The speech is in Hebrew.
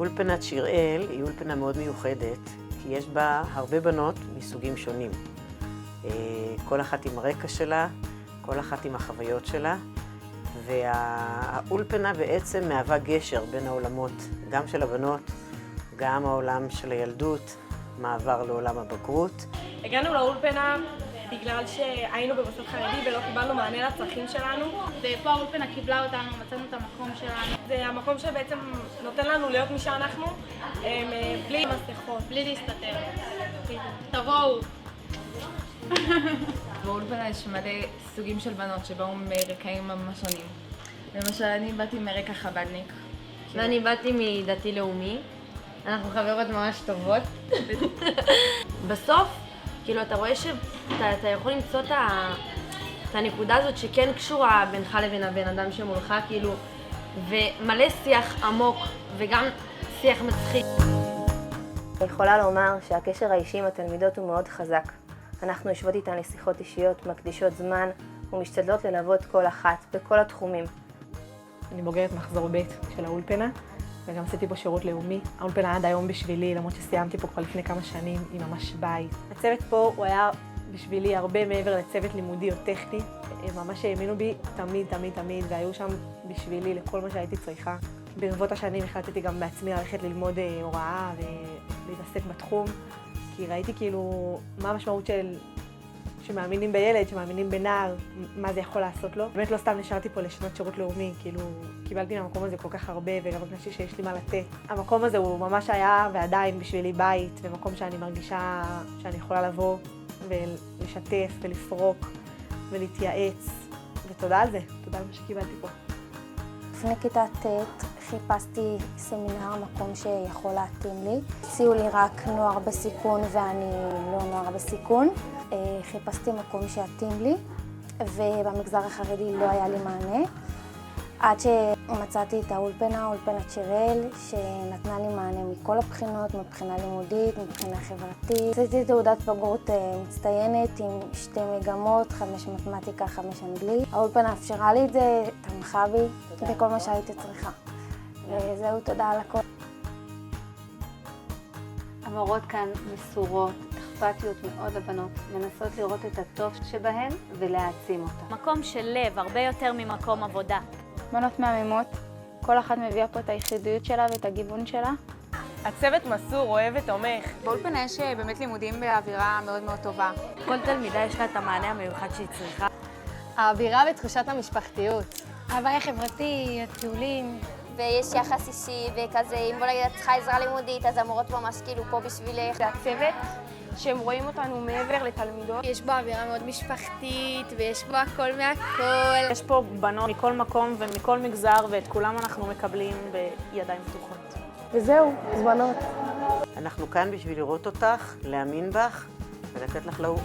אולפנת שיראל היא אולפנה מאוד מיוחדת, כי יש בה הרבה בנות מסוגים שונים. כל אחת עם הרקע שלה, כל אחת עם החוויות שלה, והאולפנה בעצם מהווה גשר בין העולמות, גם של הבנות, גם העולם של הילדות, מעבר לעולם הבגרות. הגענו לאולפנה בגלל שהיינו במוסד חרדי ולא קיבלנו מענה לצרכים שלנו. ופה האולפנה קיבלה אותנו, מצאנו את המקום שלנו. זה המקום שבעצם נותן לנו להיות מי שאנחנו, בלי מסכות. בלי להסתתר. תבואו. באולפנה יש מלא סוגים של בנות שבאו מרקעים ממש שונים. למשל, אני באתי מרקע חב"דניק. ואני באתי מדתי-לאומי. אנחנו חברות ממש טובות. בסוף, כאילו, אתה רואה שאתה יכול למצוא את הנקודה הזאת שכן קשורה בינך לבין הבן אדם שמולך, כאילו, ומלא שיח עמוק וגם שיח מצחיק. אני יכולה לומר שהקשר האישי עם התלמידות הוא מאוד חזק. אנחנו יושבות איתן לשיחות אישיות, מקדישות זמן ומשתדלות ללוות כל אחת בכל התחומים. אני בוגרת מחזור ב' של האולפנה, וגם עשיתי פה שירות לאומי. האולפנה עד היום בשבילי, למרות שסיימתי פה כבר לפני כמה שנים, היא ממש בית. הצוות פה הוא היה בשבילי הרבה מעבר לצוות לימודי או טכני. הם ממש האמינו בי תמיד, והיו שם בשבילי לכל מה שהייתי צריכה. ברבות השנים החלטתי גם בעצמי ללכת ללמוד הוראה ולהתעסק בתחום, כי ראיתי כאילו מה המשמעות שמאמינים בילד, שמאמינים בנער, מה זה יכול לעשות לו. באמת לא סתם נשארתי פה לשנות שירות לאומי, כאילו קיבלתי מהמקום הזה כל כך הרבה וגם הרגשתי שיש לי מה לתת. המקום הזה הוא ממש היה ועדיין בשבילי בית, ומקום שאני מרגישה שאני יכולה לבוא ולשתף ולפרוק ולהתייעץ, ותודה על זה, תודה על מה שקיבלתי פה. לפני כיתה ט' חיפשתי סמינר, מקום שיכול להתאים לי. הציעו לי רק נוער בסיכון ואני לא נוער בסיכון. חיפשתי מקום שיתאים לי, ובמגזר החרדי לא היה לי מענה. עד שמצאתי את האולפנה, אולפנת שיראל, שנתנה לי מענה מכל הבחינות, מבחינה לימודית, מבחינה חברתית. עשיתי תעודת בגרות מצטיינת עם 2 מגמות, 5 מתמטיקה, 5 אנגלית. האולפנה אפשרה לי את זה, תמכה בי בכל מה שהייתי צריכה. וזהו, תודה על הכל. המורות כאן מסורות, אכפתיות מאוד לבנות, מנסות לראות את הטוב שבהן ולהעצים אותה. מקום של לב, הרבה יותר ממקום עבודה. בנות מהממות, כל אחת מביאה פה את היחידיות שלה ואת הגיוון שלה. הצוות מסור, אוהב ותומך. באולפנה יש באמת לימודים באווירה מאוד מאוד טובה. כל תלמידה יש לה את המענה המיוחד שהיא צריכה. האווירה ותחושת המשפחתיות. ההוואי חברתי, הטיולים. ויש יחס אישי וכזה, אם בוא נגיד את צריכה עזרה לימודית, אז המורות ממש כאילו פה בשבילך. זה הצוות שהם רואים אותנו מעבר לתלמידות. יש בו אווירה מאוד משפחתית ויש בו הכל מהכל. יש פה בנות מכל מקום ומכל מגזר ואת כולם אנחנו מקבלים בידיים פתוחות. וזהו, אז בנות. אנחנו כאן בשביל לראות אותך, להאמין בך ולתת לך לעוף.